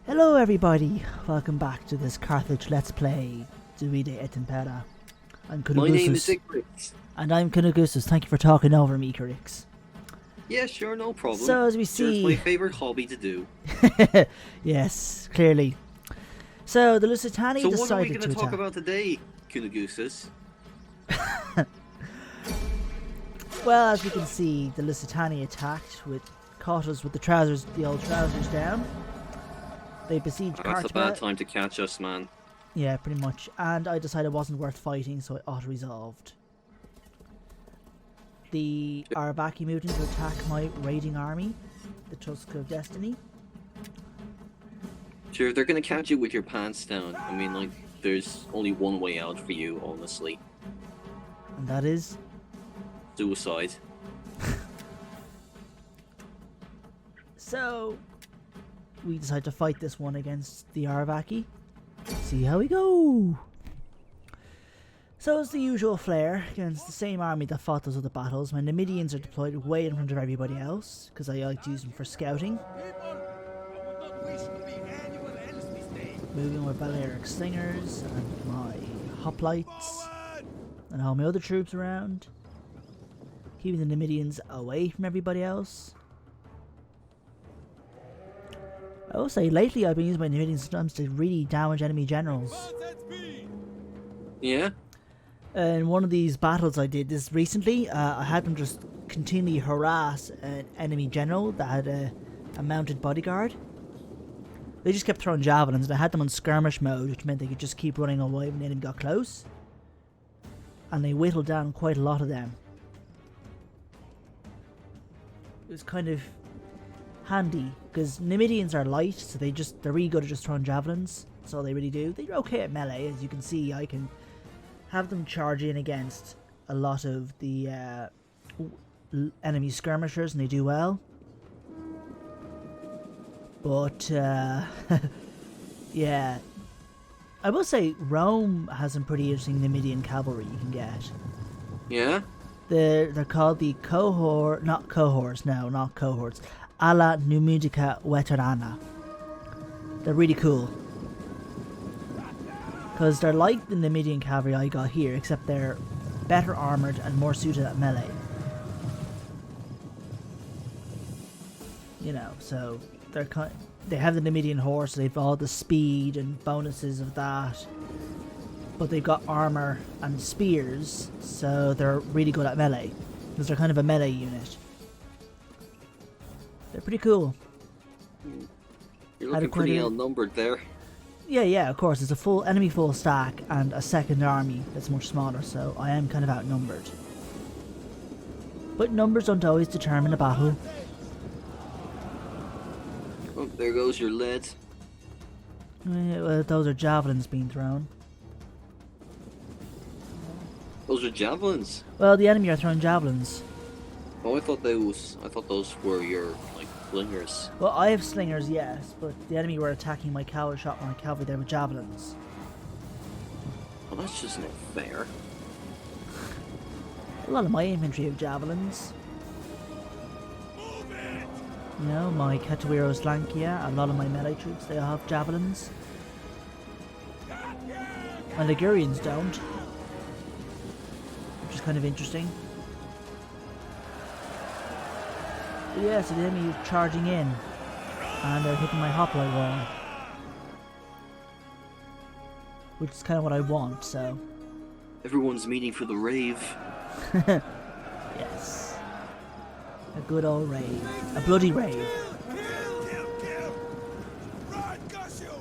Hello everybody, welcome back to this Carthage Let's Play, Et Impera. I'm My name is Qart-Hadasht. Icarix. And I'm Qart-Hadasht. Thank you for talking over me, Icarix. Yeah, sure, no problem. So as we It's see... my favourite hobby to do. Yes, clearly. So the Lusitani So decided what are we going to to talk attack. about today, Qart-Hadasht? Well, as we can see, the Lusitani attacked with caught us with the old trousers down. They besieged That's a Carthage. bad time to catch us, man. Yeah, pretty much. And I decided it wasn't worth fighting, so I auto-resolved. The Arvaki moved in to attack my raiding army, the Tusk of Destiny. Sure, they're going to catch you with your pants down. I mean, like, there's only one way out for you, honestly. And that is... Suicide. So... we decided to fight this one against the Arvaki. See how we go! So it's the usual flair against the same army that fought those other battles. My Numidians are deployed way in front of everybody else, because I like to use them for scouting. Moving with Balearic Slingers and my hoplites and all my other troops around. Keeping the Numidians away from everybody else. I will say, lately I've been using my Numidians sometimes to really damage enemy generals. Yeah? In one of these battles I did this recently, I had them just continually harass an enemy general that had a mounted bodyguard. They just kept throwing javelins, and I had them on skirmish mode, which meant they could just keep running away when the enemy got close. And they whittled down quite a lot of them. It was kind of handy, because Numidians are light, so they're really good at just throwing javelins. That's all they really do. They're okay at melee, as you can see. I can have them charge in against a lot of the enemy skirmishers, and they do well. But yeah, I will say Rome has some pretty interesting Numidian cavalry you can get. Yeah? They're called the not cohorts, alla Numidica Veterana. They're really cool. Because they're like the Numidian cavalry I got here, except they're better armoured and more suited at melee. You know, so they have the Numidian horse, so they've all the speed and bonuses of that. But they've got armour and spears, so they're really good at melee. Because they're kind of a melee unit. They're pretty cool. You're looking pretty outnumbered there. Yeah, of course. It's a full enemy full stack and a second army that's much smaller, so I am kind of outnumbered. But numbers don't always determine a battle. Oh, there goes your lead. Well, those are javelins being thrown. Those are javelins. Well, the enemy are throwing javelins. Oh, I thought those were your, like, slingers. Well, I have slingers, yes, but the enemy were attacking my cavalry there with javelins. Well, that's just not fair. A lot of my infantry have javelins. You know, my Catawiros Lankia, a lot of my melee troops, they all have javelins. My Ligurians don't. Which is kind of interesting. But yeah, so the enemy is charging in. And they're hitting my hoplite wall. Which is kind of what I want, so... Everyone's meeting for the rave. Yes. A good old rave. A bloody rave.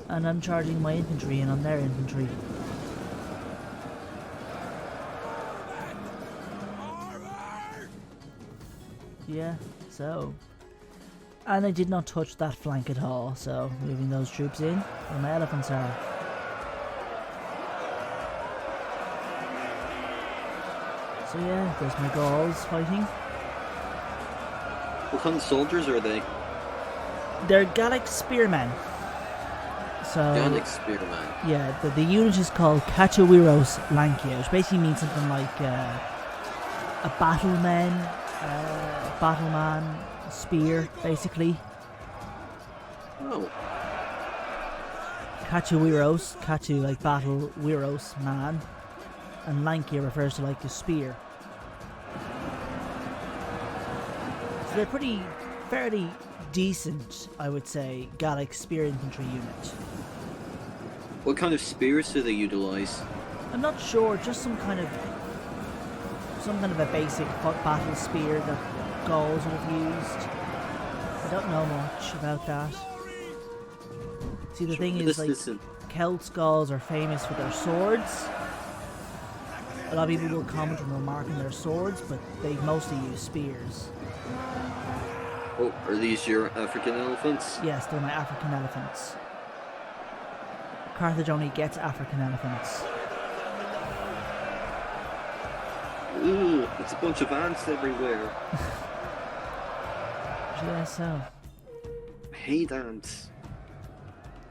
And I'm charging my infantry in on their infantry. Yeah, so... And I did not touch that flank at all, so moving those troops in where my elephants are. So yeah, there's my Gauls fighting. What kind of soldiers are they? They're Gallic spearmen. So Gallic spearmen. yeah, the unit is called Catawiros Lankia, which basically means something like a battleman, spear, basically. Oh. Katu like battle Wiros, man. And Lankia refers to like the spear. So they're fairly decent, I would say, Gallic spear infantry unit. What kind of spears do they utilize? I'm not sure, just some kind of a basic battle spear that Gauls would have used. I don't know much about that. See, the thing is, like, Celts, Gauls are famous for their swords. A lot of people will comment and remark on their swords, but they mostly use spears. Oh, are these your African elephants? Yes, they're my African elephants. Carthage only gets African elephants. Ooh, it's a bunch of ants everywhere. Yeah, so. I hate ants.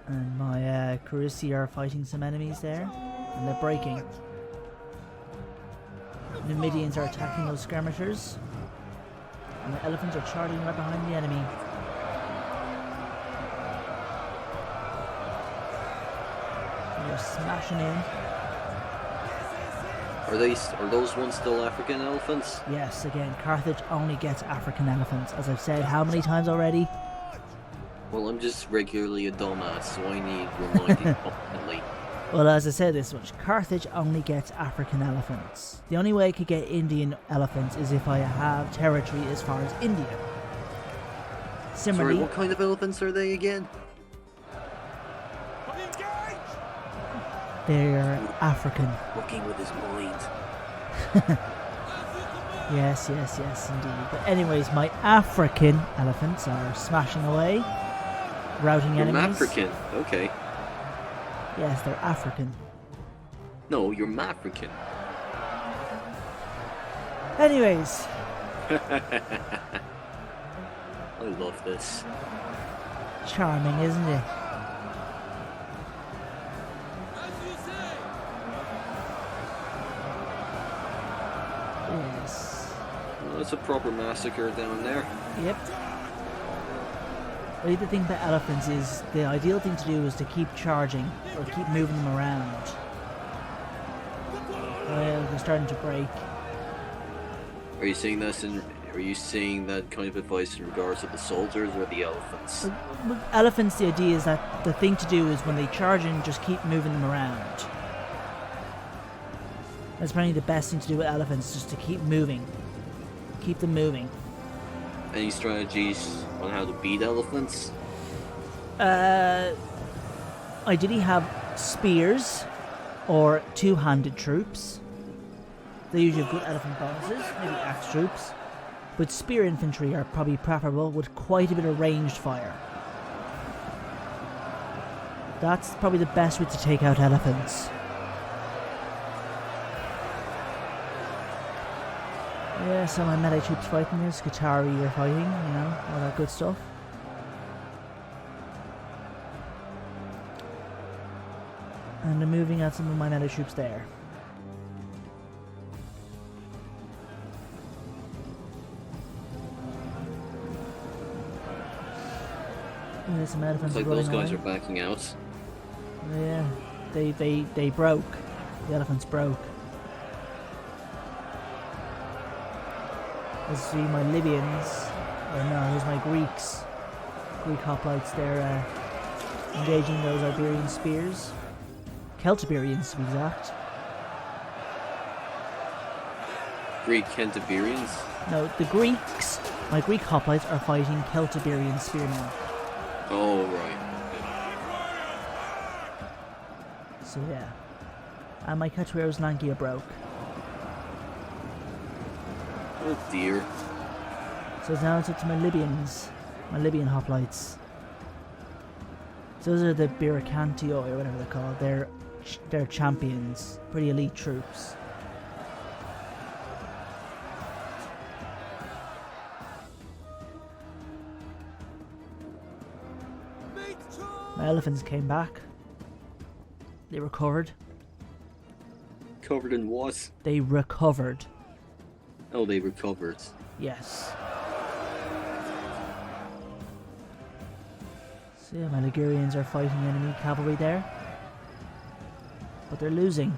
And my Carussi are fighting some enemies there, and they're breaking. The Numidians are attacking those skirmishers, and the elephants are charging right behind the enemy. They're smashing in. Are those ones still African elephants? Yes, again, Carthage only gets African elephants, as I've said how many times already? Well, I'm just regularly a dumbass, so I need reminding constantly. Well, as I said this much, Carthage only gets African elephants. The only way I could get Indian elephants is if I have territory as far as India. Similarly, Sorry, what kind of elephants are they again? they're African. Working with his mind. Yes, indeed. But anyways, my African elephants are smashing away, routing You're enemies. African, okay. Yes, they're African. No, you're Mafrican. Anyways. I love this. Charming, isn't it? Yes. Well, that's a proper massacre down there. Yep. The other thing about elephants is the ideal thing to do is to keep charging or keep moving them around. Well, they're starting to break. Are you seeing that kind of advice in regards to the soldiers or the elephants? With elephants, the idea is that the thing to do is when they charge in, just keep moving them around. That's probably the best thing to do with elephants, just to keep moving. Keep them moving. Any strategies on how to beat elephants? Ideally have spears or two-handed troops. They usually have good elephant bonuses, maybe axe troops. But spear infantry are probably preferable with quite a bit of ranged fire. That's probably the best way to take out elephants. Yeah, so my melee troops fighting this, Qatari are fighting, you know, all that good stuff. And I'm moving out some of my melee troops there. There's some elephants Looks like those running guys away. are backing out. Yeah, they broke. The elephants broke. Let's see my Libyans. Or no, here's my Greeks. Greek hoplites, they're engaging those Iberian spears. Celtiberians to be exact. Greek Cantaburians? No, the Greeks, my Greek hoplites are fighting Celtiberian spearmen. Oh, right. So yeah. And my Catuero's Lankia broke. Oh dear. So now it's up to my Libyans. My Libyan hoplites. So those are the Biracantio or whatever they're called. They're champions. Pretty elite troops. My elephants came back. They recovered. Covered in what? They recovered. Oh, they recovered. Yes. So yeah, my Ligurians are fighting enemy cavalry there. But they're losing.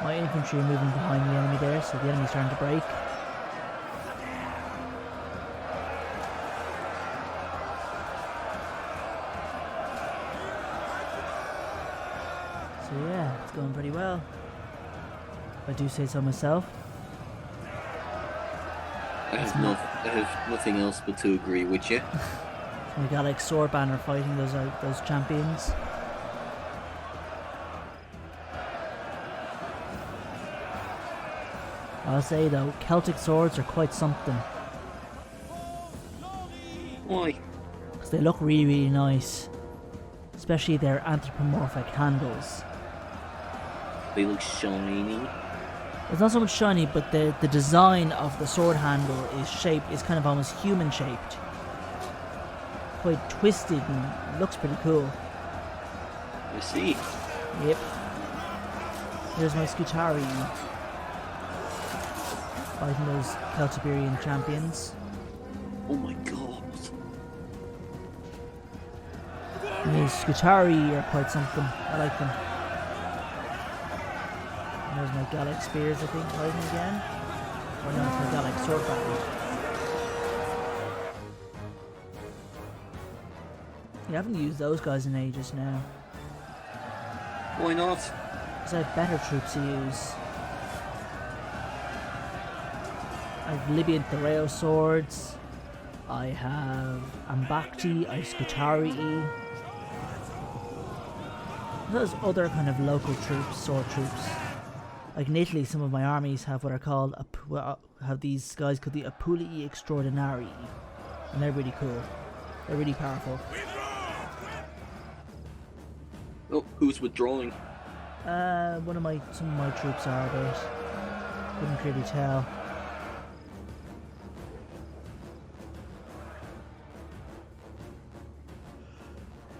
My infantry are moving behind the enemy there, so the enemy's starting to break. So yeah, it's going pretty well. If I do say so myself. I have nothing else but to agree with you. So we got like sword banner fighting those champions. I'll say though, Celtic swords are quite something. Why? Because they look really, really nice. Especially their anthropomorphic handles. They look shiny. It's not so much shiny, but the design of the sword handle is kind of almost human shaped. Quite twisted and looks pretty cool. I see. Yep. Here's my Scutari. Fighting those Celtiberian champions. Oh my god. And these Scutari are quite something. I like them. And there's my Gallic spears, I think, fighting again. Or no, it's my Gallic sword battle. You haven't used those guys in ages now. Why not? Because I have better troops to use. I have Libyan Thereo swords. I have Ambakti, I have Scutari. Those other kind of local troops, sword troops. Like in Italy, some of my armies have what are called have these guys called the Apulii Extraordinari, and they're really cool. They're really powerful. Oh, who's withdrawing? Some of my troops are, but couldn't clearly tell.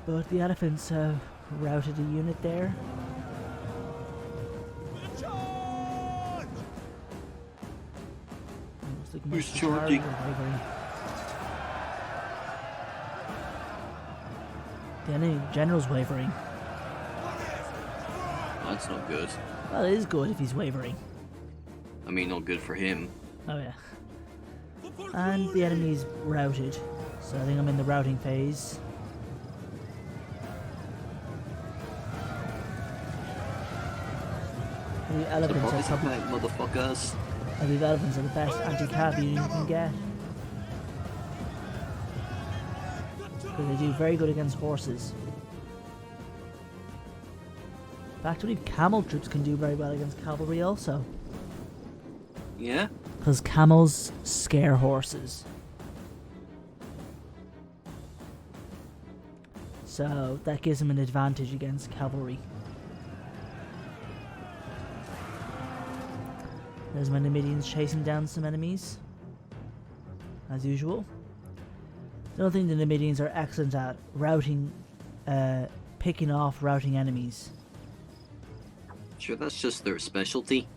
But the elephants have routed a unit there. Who's charging? The enemy general's wavering. That's not good. Well, it is good if he's wavering. I mean, not good for him. Oh yeah. And the enemy's routed. So I think I'm in the routing phase. The elephants are probably... motherfuckers. I believe elephants are the best anti-cav unit you can get. Because they do very good against horses. In fact, I believe camel troops can do very well against cavalry also. Yeah? Because camels scare horses. So that gives them an advantage against cavalry. There's my Numidians chasing down some enemies. As usual. I don't think the Numidians are excellent at routing, picking off routing enemies. Sure, that's just their specialty.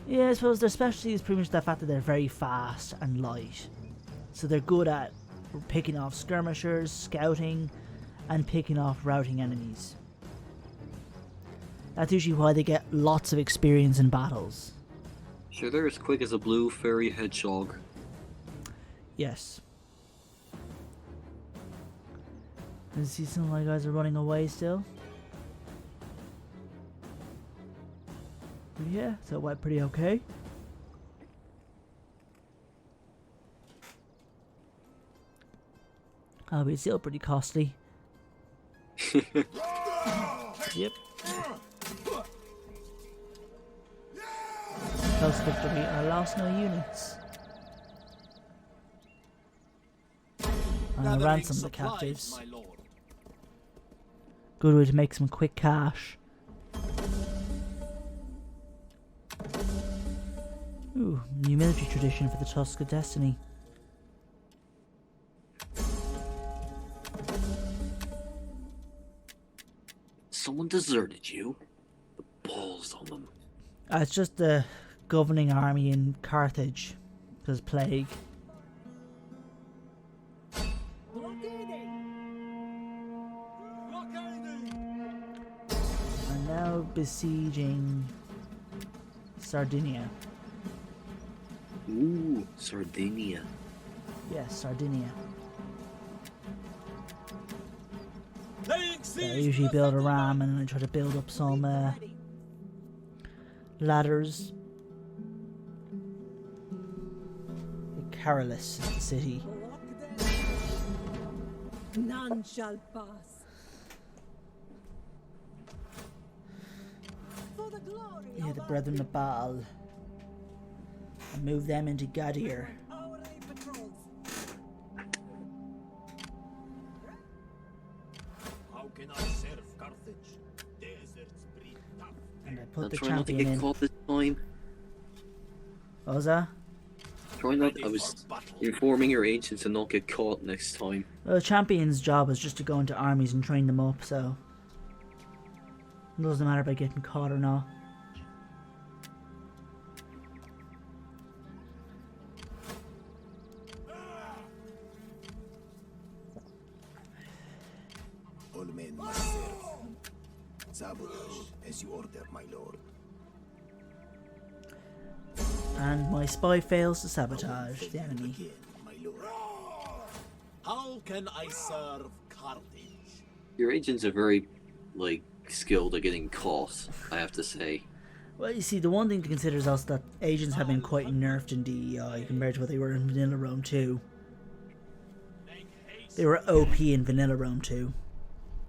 Yeah, I suppose their specialty is pretty much the fact that they're very fast and light. So they're good at picking off skirmishers, scouting, and picking off routing enemies. That's usually why they get lots of experience in battles. Sure, they're as quick as a blue fairy hedgehog. Yes. I see some of my guys are running away still. But yeah, so it went pretty okay. Oh, but it's still pretty costly. Yep. Close victory, and I lost no units. And I ransomed the captives. Good way to make some quick cash. Ooh, new military tradition for the Tusk of Destiny. Someone deserted you? The balls on them. It's just the governing army in Carthage. Because plague. are now besieging Sardinia. Ooh, Sardinia. Yes, Sardinia. I usually build a ram and then I try to build up some ladders. Carolus is the city. None shall pass. For the glory Yeah, of the our Brethren of Baal. And move them into Gadir. our patrols. How can I serve Carthage? Deserts breed tough. And I put Now the try not to champion get in. caught this time. What was that? Try not. I was informing your agents to not get caught next time. Well, the champion's job is just to go into armies and train them up, so it doesn't matter about getting caught or not. All men must serve. Sabotage, as you order, my lord. And my spy fails to sabotage the enemy. Again, my lord. How can I serve Carthage? Your agents are very, like, skilled at getting caught, I have to say. Well, you see, the one thing to consider is also that agents have been quite nerfed in DEI compared to what they were in Vanilla Rome 2. They were OP in Vanilla Rome 2.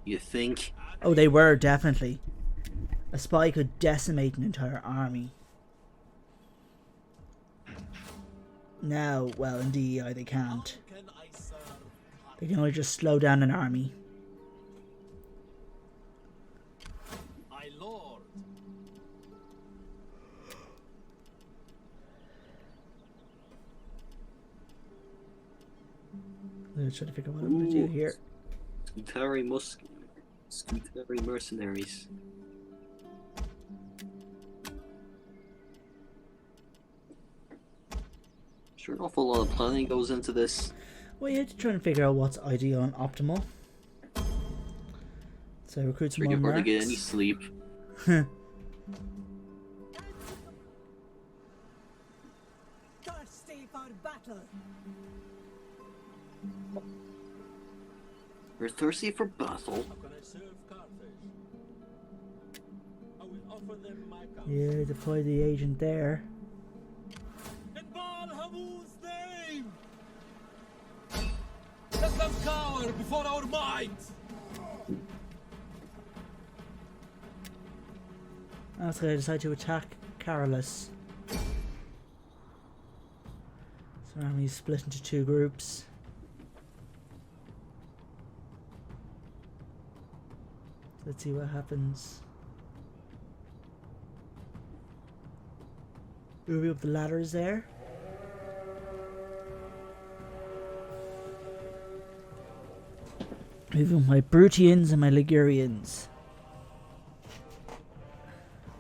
You think? Oh, they were, definitely. A spy could decimate an entire army. Now, well, in DEI they can't. Can I serve They can only just slow down an army. my lord? Let's try to figure out what I'm going to do here. Scutari mercenaries. Sure, an awful lot of planning goes into this. Well, you have to try and figure out what's ideal and optimal. So recruit some Sure, more you hardly get mercs. any sleep. Thirsty for battle. We're thirsty for battle. How can I serve Carthage? I will offer them my counsel. Yeah, deploy the agent there. In Baal Hamur's name! Let them cower before our might! That's why I decide to attack Carolus. So army split into two groups. Let's see what happens. Moving up the ladders there. Moving my Brutians and my Ligurians.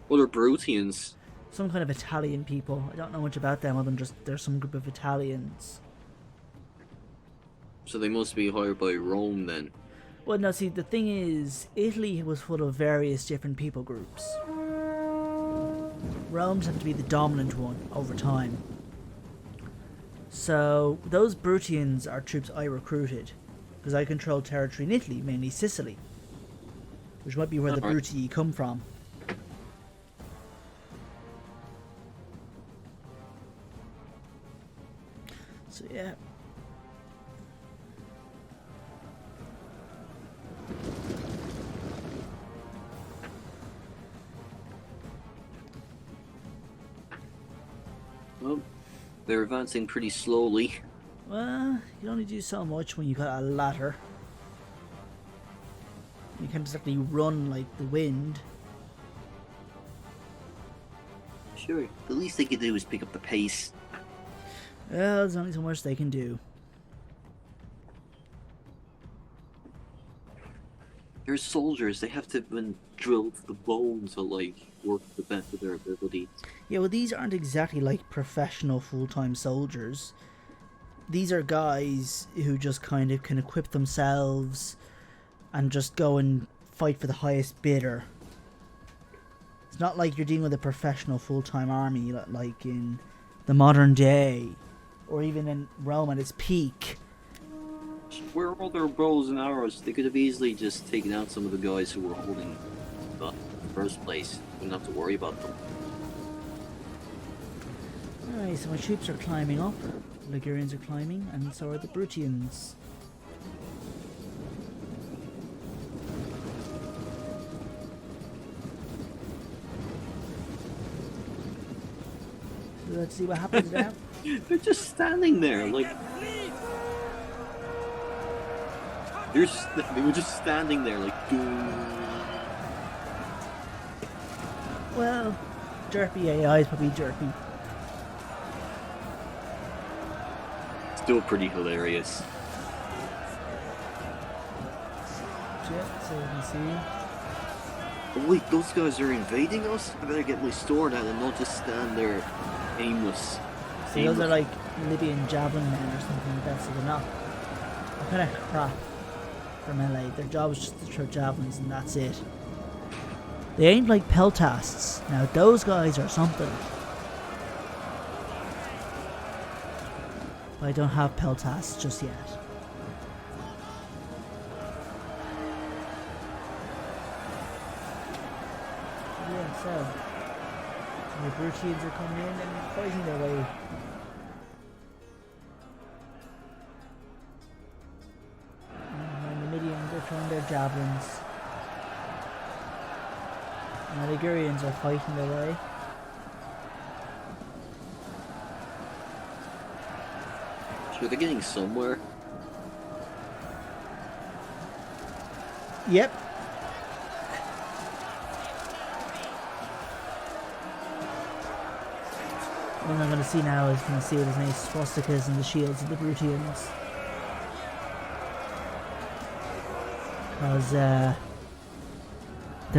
What are Brutians? Some kind of Italian people. I don't know much about them other than just there's some group of Italians. So they must be hired by Rome then. Well, no, see, the thing is, Italy was full of various different people groups. Rome just happened to be the dominant one over time. So, those Brutians are troops I recruited, because I control territory in Italy, mainly Sicily, which might be where the Alright. Brutii come from. So, yeah. Well, they're advancing pretty slowly. Well, you can only do so much when you got a ladder. You can't exactly run like the wind. Sure, the least they could do is pick up the pace. Well, there's only so much they can do. They're soldiers, they have to have been drilled to the bone to, like, work to the best of their ability. Yeah, well, these aren't exactly like professional full-time soldiers. these are guys who just kind of can equip themselves and just go and fight for the highest bidder. It's not like you're dealing with a professional full-time army like in the modern day, or even in Rome at its peak. Where are all their bows and arrows? They could have easily just taken out some of the guys who were holding the first place. Wouldn't have to worry about them. Alright, so my troops are climbing up. The Ligurians are climbing, and so are the Brutians. Let's see what happens now. They're just standing there, like they were just standing there, like. Well, derpy AI is probably derpy. Still pretty hilarious. Yeah, so you can see. Oh wait, those guys are invading us? I better get my sword out and not just stand there aimless. So those are like Libyan javelin men or something like that, so they're not. They're kind of crap for melee. Their job is just to throw javelins and that's it. They ain't like peltasts. Now those guys are something. But I don't have peltasts just yet. Yeah, so the Brutians are coming in and fighting their way. And the Numidians are throwing their javelins. And the Ligurians are fighting their way. Sure, they're getting somewhere. Yep. What I'm going to see now is going to see there's nice swastikas and the shields of the Brutians. Because there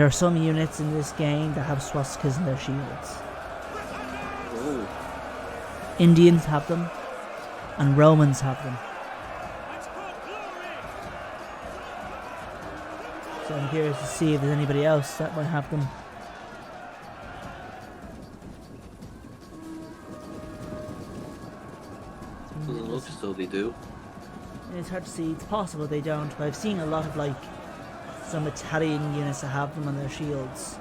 are some units in this game that have swastikas in their shields. Oh. Indians have them, and Romans have them. So I'm curious to see if there's anybody else that might have them. Doesn't look as though they do. It's hard to see. It's possible they don't, but I've seen a lot of like some Italian units that have them on their shields.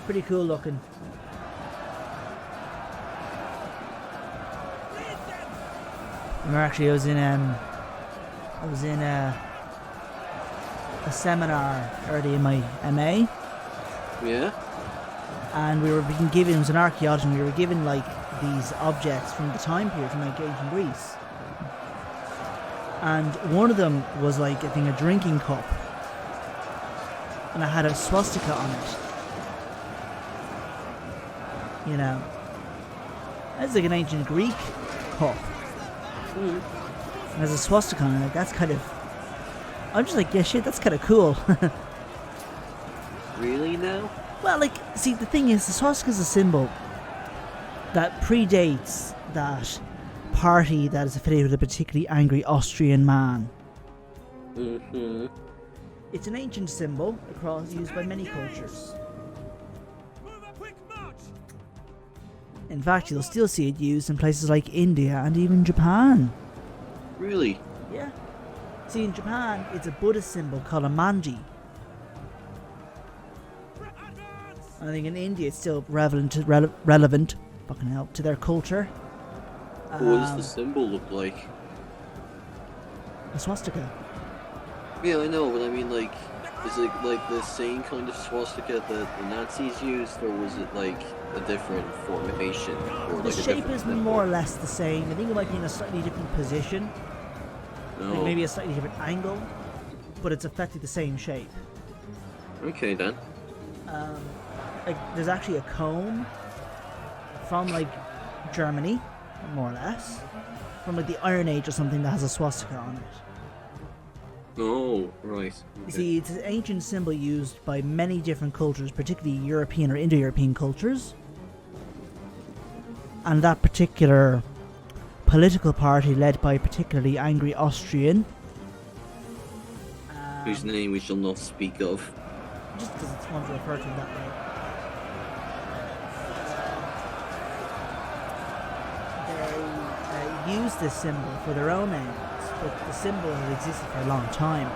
Pretty cool looking. Remember, actually, I was in a seminar early in my MA. Yeah? And we were being given, it was an archaeology, and we were given like these objects from the time period from like ancient Greece. And one of them was like, I think, a drinking cup. And it had a swastika on it. You know. That's like an ancient Greek cup. And there's a swastika on it, like, that's kind of... I'm just like, yeah, shit, that's kind of cool. Really now? Well, like, see, the thing is, the swastika is a symbol that predates that party that is affiliated with a particularly angry Austrian man. Mm-hmm. It's an ancient symbol used by many cultures. In fact, you'll still see it used in places like India and even Japan. Really? Yeah. See, in Japan, it's a Buddhist symbol called a manji. I think in India it's still relevant fucking hell, to their culture. What does the symbol look like? A swastika. Yeah, I know, but I mean, like, is it like the same kind of swastika that the Nazis used, or was it like a different formation? Or The like shape is more or less the same. I think it might be in a slightly different position. No. Like maybe a slightly different angle, but it's effectively the same shape. Okay then. Like there's actually a comb from like Germany, more or less, from like the Iron Age or something that has a swastika on it. Oh, right. You Okay. see, it's an ancient symbol used by many different cultures, particularly European or Indo-European cultures. And that particular political party led by a particularly angry Austrian. Whose name we shall not speak of. Just because it's fun to refer to him that way. They use this symbol for their own ends, but the symbol has existed for a long time.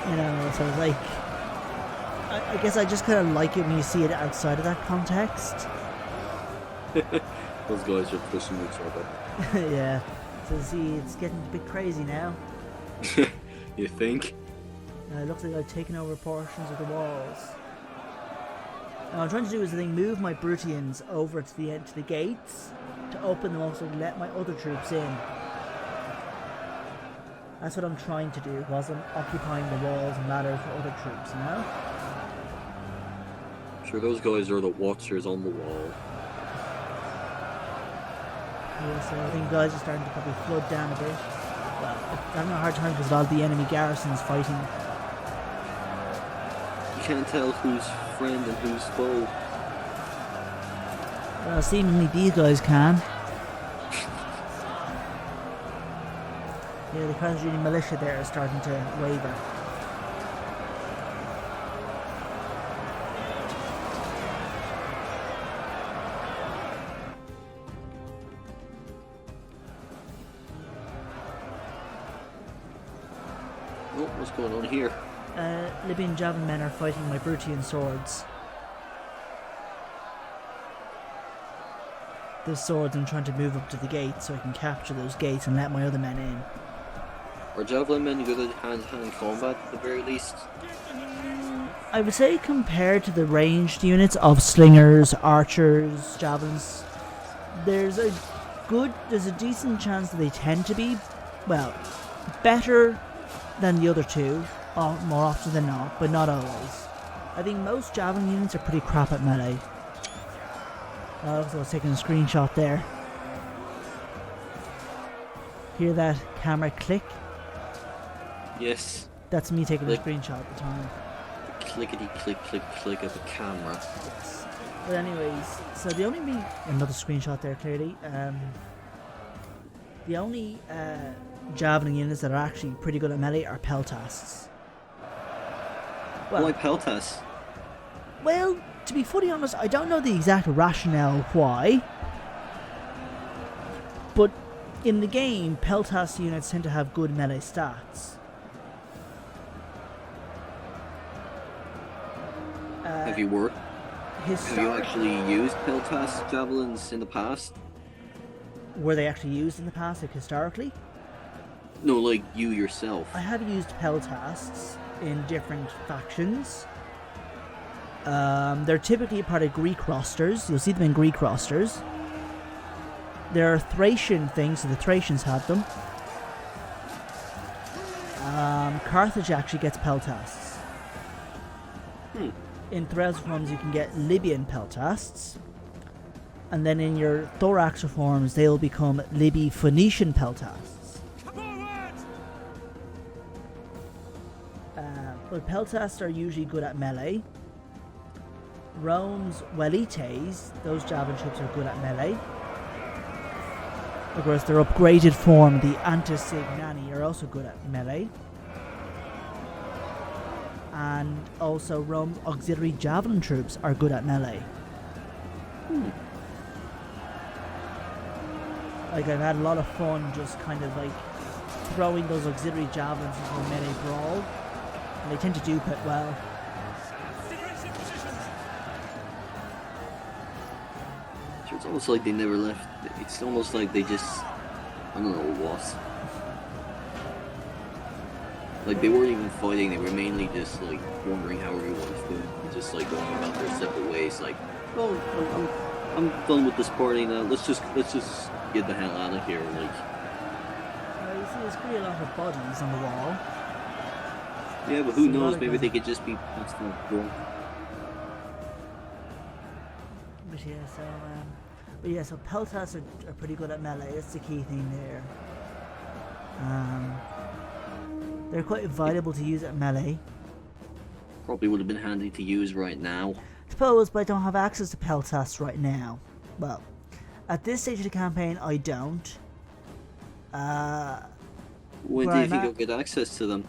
You know, so it's like, I guess I just kind of like it when you see it outside of that context. Those guys are pushing each other. Yeah, so see, it's getting a bit crazy now. You think? It looks like I've taken over portions of the walls. Now, what I'm trying to do is move my Brutians over to the end to the gates to open them up so to let my other troops in. That's what I'm trying to do, whilst I'm occupying the walls and ladders for other troops, you know? Sure, those guys are the watchers on the wall. Yeah, so I think guys are starting to probably flood down a bit. Well, they're having a hard time because a lot of the enemy garrisons fighting. You can't tell who's friend and who's foe. Well, seemingly these guys can. Yeah, the Carthaginian militia there is starting to waver. Oh, what's going on here? Libyan javelin men are fighting my Brutian swords. The swords I'm trying to move up to the gate so I can capture those gates and let my other men in. Are javelin men good at hand-to-hand combat at the very least? I would say compared to the ranged units of slingers, archers, javelins, there's a decent chance that they tend to be, well, better than the other two, more often than not, but not always. I think most javelin units are pretty crap at melee. So I was taking a screenshot there. Hear that camera click? Yes. That's me taking Click. a screenshot at the time. The clickety click click click of the camera. Yes. But anyways, so the only another screenshot there clearly. The only javelin units that are actually pretty good at melee are peltasts. Why peltas? Well, to be fully honest, I don't know the exact rationale why. But in the game, peltast units tend to have good melee stats. Have you Historic- actually used peltas javelins in the past? Were they actually used in the past, like historically? No, like you yourself. I have used peltasts in different factions. They're typically a part of Greek rosters. You'll see them in Greek rosters. There are Thracian things, so the Thracians have them. Carthage actually gets peltasts. In Threl's forms, you can get Libyan peltasts. And then in your Thorax reforms, they'll become Libby-Phoenician peltasts. But peltasts are usually good at melee. Rome's Velites, those javelin troops are good at melee. Of course, their upgraded form, the Antisignani, are also good at melee. And also Rome's auxiliary javelin troops are good at melee. Like, I've had a lot of fun just kind of like throwing those auxiliary javelins into a melee brawl. And they tend to do quite well. It's almost like they never left. It's almost like they just, I don't know what. Like they weren't even fighting. They were mainly just like wondering how everyone's doing, just like going about their separate ways. Like, oh, I'm done with this party now. Let's just get the hell out of here. Like, You see, there's pretty a lot of bodies on the wall. yeah, but who knows? Symbolic, Maybe isn't they it? could just be constant drunk. But yeah, so peltasts are pretty good at melee. That's the key thing there. They're quite valuable to use at melee. Probably would have been handy to use right now. Suppose, but I don't have access to peltasts right now. Well, at this stage of the campaign, I don't. When Where do you I'm think at- you'll get access to them?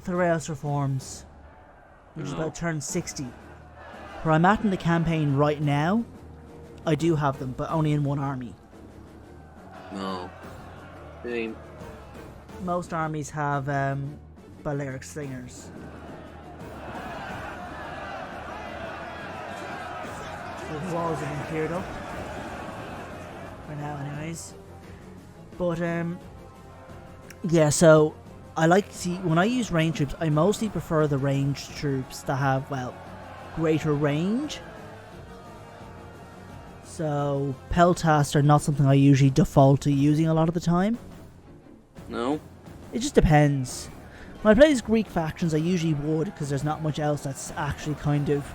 Theranos Reforms, which is Oh. about turn 60. Where I'm at in the campaign right now, I do have them, but only in one army. No. Same. Most armies have Balearic Slingers. The walls have been cleared up. For now, anyways. But, yeah, so I like to see, when I use range troops, I mostly prefer the ranged troops that have, well, greater range. So, peltasts are not something I usually default to using a lot of the time. No? It just depends. When I play these Greek factions, I usually would, because there's not much else that's actually kind of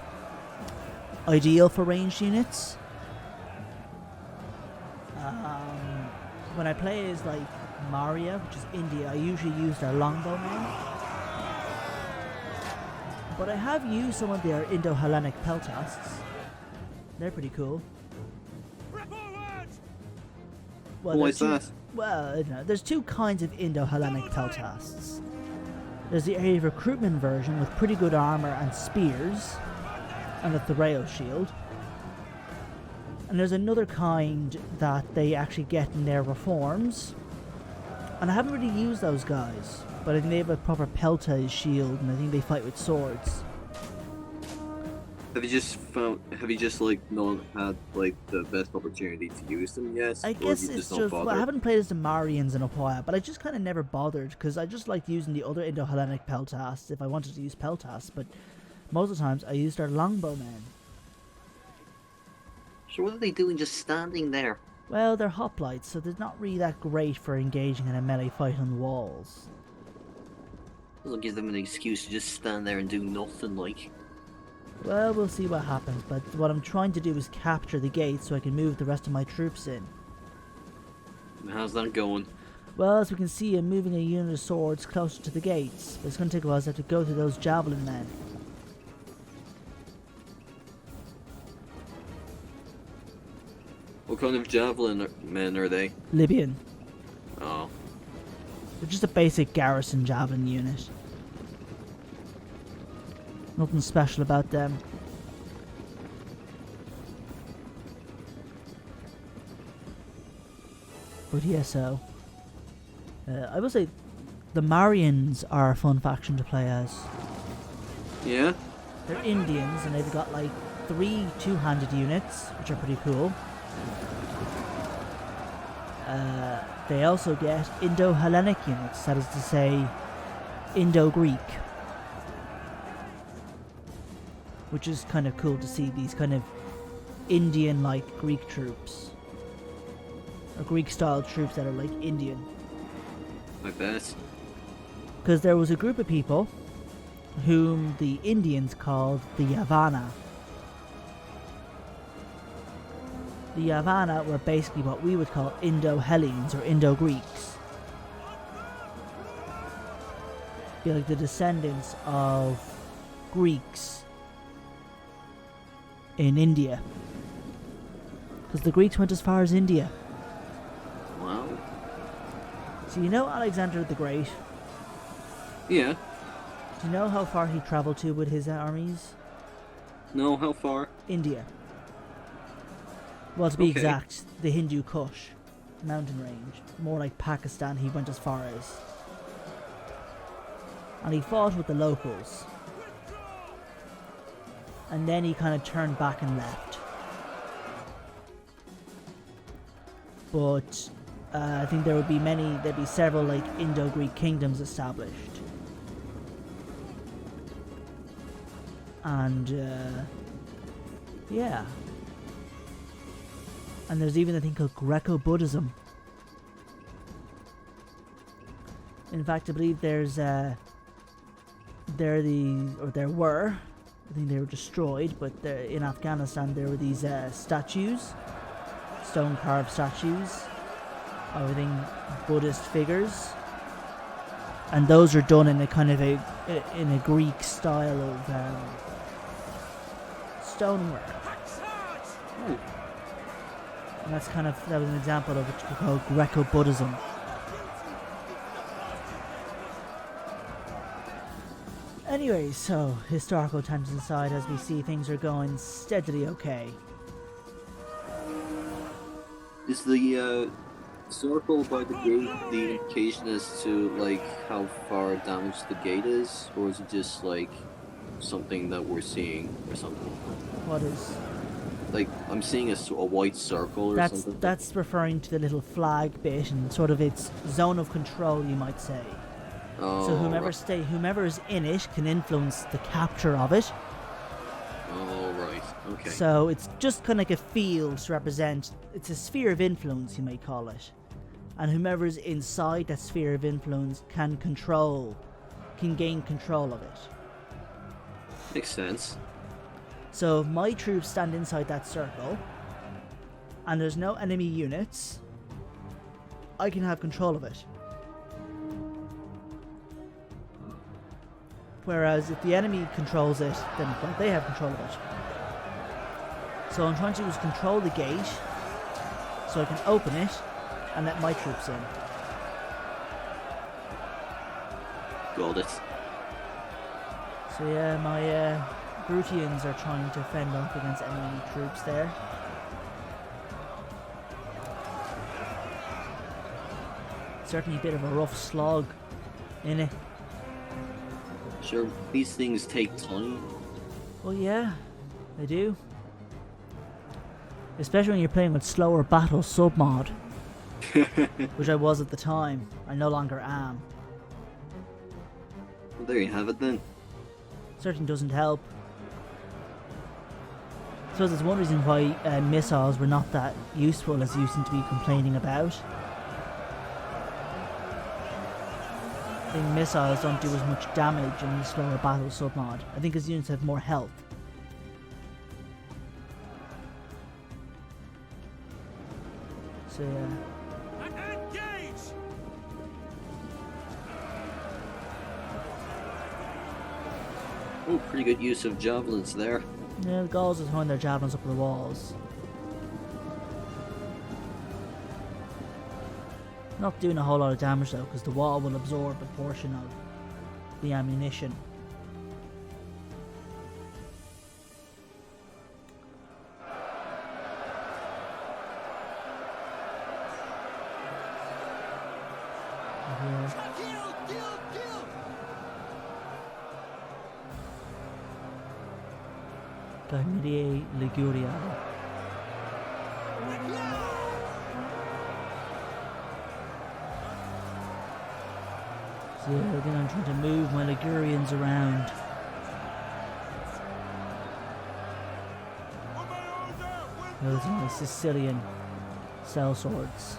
ideal for ranged units. When I play as like Maria, which is India, I usually use their longbowmen. But I have used some of their Indo-Hellenic peltasts. They're pretty cool. Well, Why there's is two- that? Well, I don't know. There's two kinds of Indo-Hellenic peltasts. There's the area of recruitment version with pretty good armor and spears, and a Theraio shield. And there's another kind that they actually get in their reforms. And I haven't really used those guys, but I think they have a proper pelta shield, and I think they fight with swords. Have you just like not had like the best opportunity to use them yet? I Or guess have you it's not just, well, I bothered? haven't played as the Marians in a while, but I just kind of never bothered, because I just liked using the other Indo-Hellenic peltasts if I wanted to use peltasts, but most of the times I used their longbowmen. So what are they doing just standing there? Well, they're hoplites, so they're not really that great for engaging in a melee fight on the walls. Doesn't give them an excuse to just stand there and do nothing like. Well, we'll see what happens, but what I'm trying to do is capture the gate so I can move the rest of my troops in. How's that going? Well, as we can see, I'm moving a unit of swords closer to the gates, but it's going to take a while as I have to go through those javelin men. What kind of javelin men are they? Libyan. Oh. They're just a basic garrison javelin unit. Nothing special about them. But yeah, so I will say the Marians are a fun faction to play as. Yeah? They're Indians and they've got like 3 two-handed units, which are pretty cool. They also get Indo-Hellenic units, that is to say Indo-Greek. Which is kind of cool to see, these kind of Indian-like Greek troops. Or Greek-style troops that are like Indian. I bet. Because there was a group of people whom the Indians called the Yavana. The Yavana were basically what we would call Indo-Hellenes or Indo-Greeks. Be like the descendants of Greeks in India. Because the Greeks went as far as India. Wow. So you know Alexander the Great? Yeah. Do you know how far he travelled to with his armies? No, how far? India. Well, to be Okay. exact, the Hindu Kush mountain range. More like Pakistan, he went as far as. And he fought with the locals. And then he kind of turned back and left. But I think there'd be several like Indo-Greek kingdoms established. And yeah. And there's even a thing called Greco-Buddhism. In fact, I believe there were, I think they were destroyed, but in Afghanistan there were these statues, stone-carved statues, of I think Buddhist figures, and those are done in a kind of in a Greek style of stonework. Oh, And that was an example of what you could call Greco-Buddhism. Anyway, so historical tangents aside, as we see things are going steadily okay. Is the circle by the gate the indication as to like how far damaged the gate is, or is it just like something that we're seeing or something? What is? Like I'm seeing a white circle or something. That's referring to the little flag bit and sort of its zone of control, you might say. Oh, So right. whomever is in it can influence the capture of it. Oh, right. Okay. So it's just kind of like a field to represent. It's a sphere of influence, you may call it. And whomever is inside that sphere of influence can gain control of it. Makes sense. So if my troops stand inside that circle, and there's no enemy units, I can have control of it. Whereas if the enemy controls it, then well, they have control of it. So what I'm trying to do is control the gate, so I can open it, and let my troops in. Got it. So yeah, my Brutians are trying to fend off against enemy troops there. Certainly a bit of a rough slog, innit? Sure, these things take time. Well, yeah, they do. Especially when you're playing with slower battle submod, which I was at the time. I no longer am. Well, there you have it then. Certainly doesn't help. I suppose it's one reason why missiles were not that useful as you seem to be complaining about. I think missiles don't do as much damage in the slower battle submod. I think his units have more health. So yeah. Engage! Oh, pretty good use of javelins there. Yeah, the Gauls are throwing their javelins up the walls. Not doing a whole lot of damage though, because the wall will absorb a portion of the ammunition. Carmidie Liguria. So then I'm trying to move my Ligurians around. Those are my Sicilian sellswords.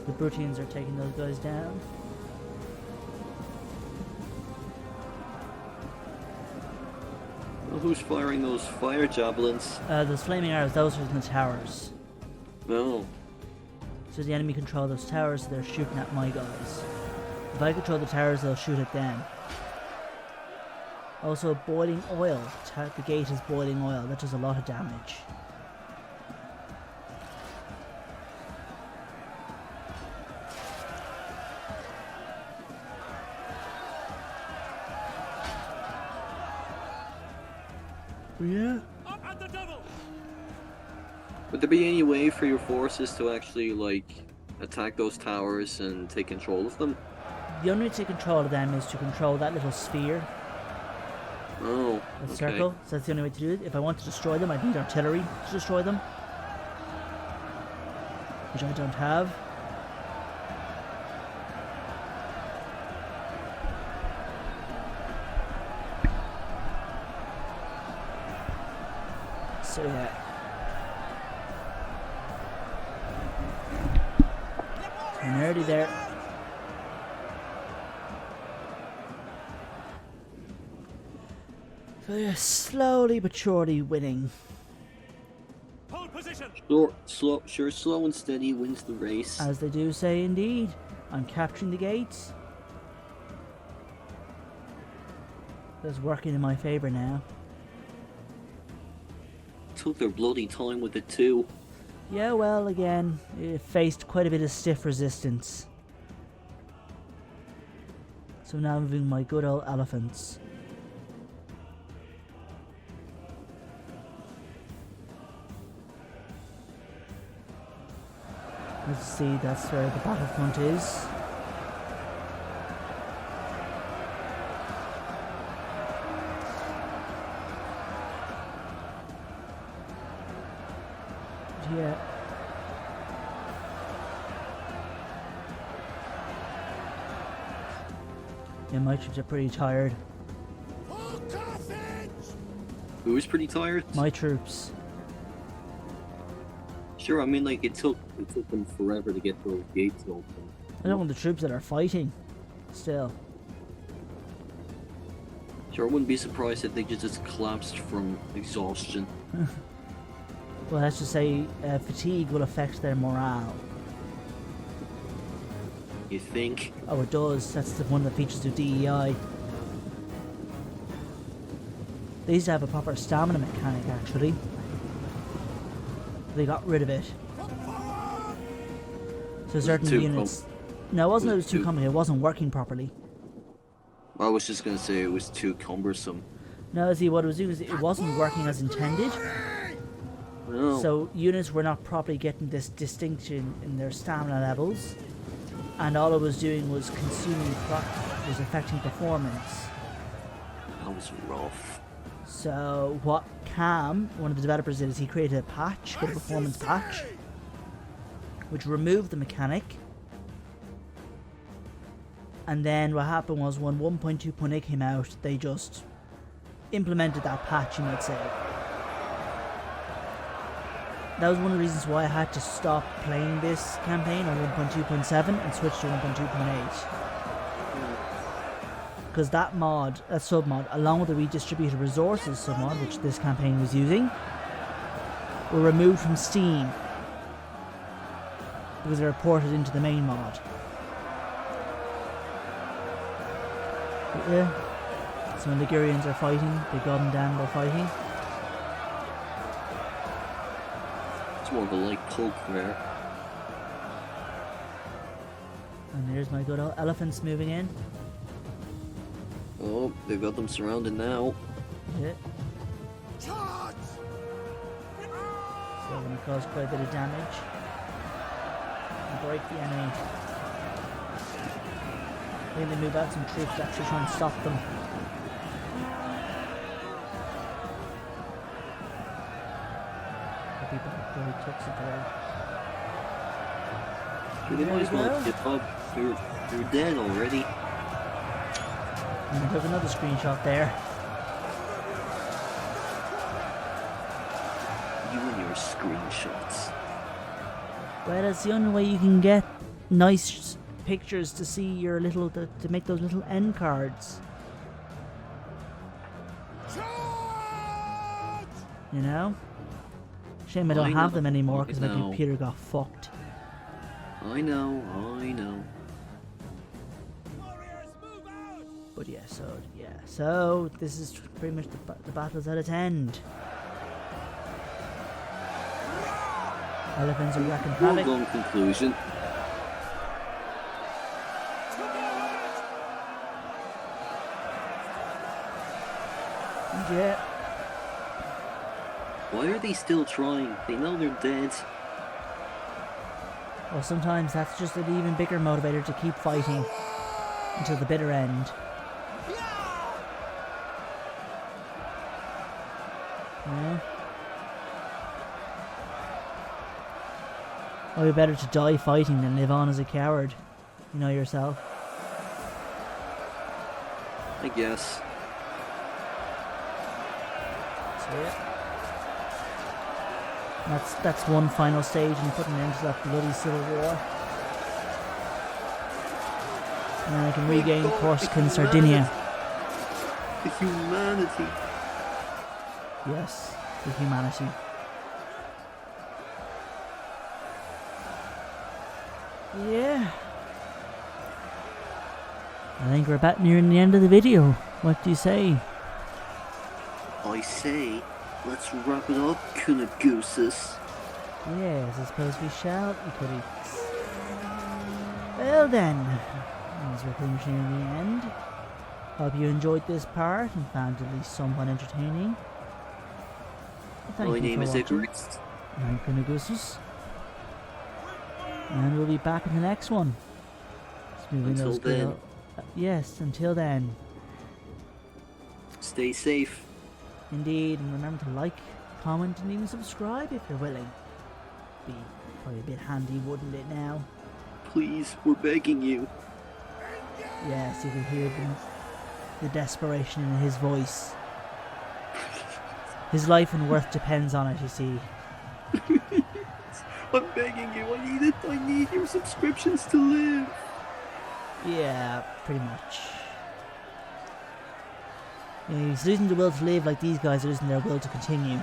The Brutians are taking those guys down. Well, who's firing those fire javelins? Those flaming arrows, those are in the towers. No. So the enemy control those towers, so they're shooting at my guys. If I control the towers, they'll shoot at them. Also, boiling oil. The gate is boiling oil. That does a lot of damage. Yeah. Up at the double! Would there be any way for your forces to actually, like, attack those towers and take control of them? The only way to take control of them is to control that little sphere. Oh, That okay. circle. So that's the only way to do it. If I want to destroy them, I'd need artillery to destroy them. Which I don't have. So yeah. I'm already there. So yeah, slowly but surely winning. Hold position! Slow and steady wins the race. As they do say indeed. I'm capturing the gates. That's working in my favour now. Took their bloody time with it too. Yeah, well, again, it faced quite a bit of stiff resistance. So now I'm moving my good old elephants. Let's see, that's where the battlefront is. Yeah. Yeah, my troops are pretty tired. Who's pretty tired? My troops. Sure, I mean, like, it took them forever to get those gates open. I don't want the troops that are fighting. Still. Sure, I wouldn't be surprised if they just collapsed from exhaustion. Well, let's just say fatigue will affect their morale. You think? Oh, it does. That's one of the features of DEI. They used to have a proper stamina mechanic, actually. They got rid of it. So certain units... No, it wasn't that it was too complicated. It wasn't working properly. I was just gonna say it was too cumbersome. No, see, what it was doing is it wasn't working as intended. No. So units were not properly getting this distinction in their stamina levels. And all it was doing was consuming clock, was affecting performance. That was rough. So what Cam, one of the developers, did is he created a patch, a performance patch, which removed the mechanic. And then what happened was when 1.2.8 came out, they just implemented that patch, you might say. That was one of the reasons why I had to stop playing this campaign on 1.2.7 and switch to 1.2.8. Because that mod, that submod, along with the Redistributed Resources submod, which this campaign was using, were removed from Steam because they were ported into the main mod. But yeah, so when the Ligurians are fighting, they got them down by fighting. It's more of a light poke there. And there's my good old elephants moving in. Oh, they've got them surrounded now. Yeah. So I'm going to cause quite a bit of damage. And break the enemy. I think they move out some troops to actually try and stop them. The people really took it away. Sure, they might as well get up. They're dead already. And there's another screenshot there. You and your screenshots. Well, that's the only way you can get nice pictures to see your little, to make those little end cards. You know? Shame I don't have them anymore because my computer got fucked. I know. But yeah, so this is pretty much the battle's at its end. Elephants are wrecking havoc. Foregone conclusion. Yeah. Why are they still trying? They know they're dead. Well, sometimes that's just an even bigger motivator to keep fighting until the bitter end. Yeah. Oh, you're better to die fighting than live on as a coward. You know yourself. I guess. So yeah. That's one final stage in putting an end to that bloody civil war. And then I can regain Corsica and Sardinia. The humanity. Yes, the humanity. Yeah. I think we're about nearing the end of the video. What do you say? I say, let's wrap it up, Kunagooses. Yes, I suppose we shall, Icarus. Well then, as we're pretty much near the end, hope you enjoyed this part and found it at least somewhat entertaining. Thank My you name for is watching. Icarus. I'm Kunagusus. And we'll be back in the next one. Smoothing Until those then. yes, until then. Stay safe. Indeed, and remember to like, comment, and even subscribe if you're willing. Be probably a bit handy, wouldn't it now? Please, we're begging you. Yes, you can hear the desperation in his voice. His life and worth depends on it, you see. I'm begging you, I need it. I need your subscriptions to live. Yeah, pretty much. Yeah, he's losing the will to live like these guys are losing their will to continue.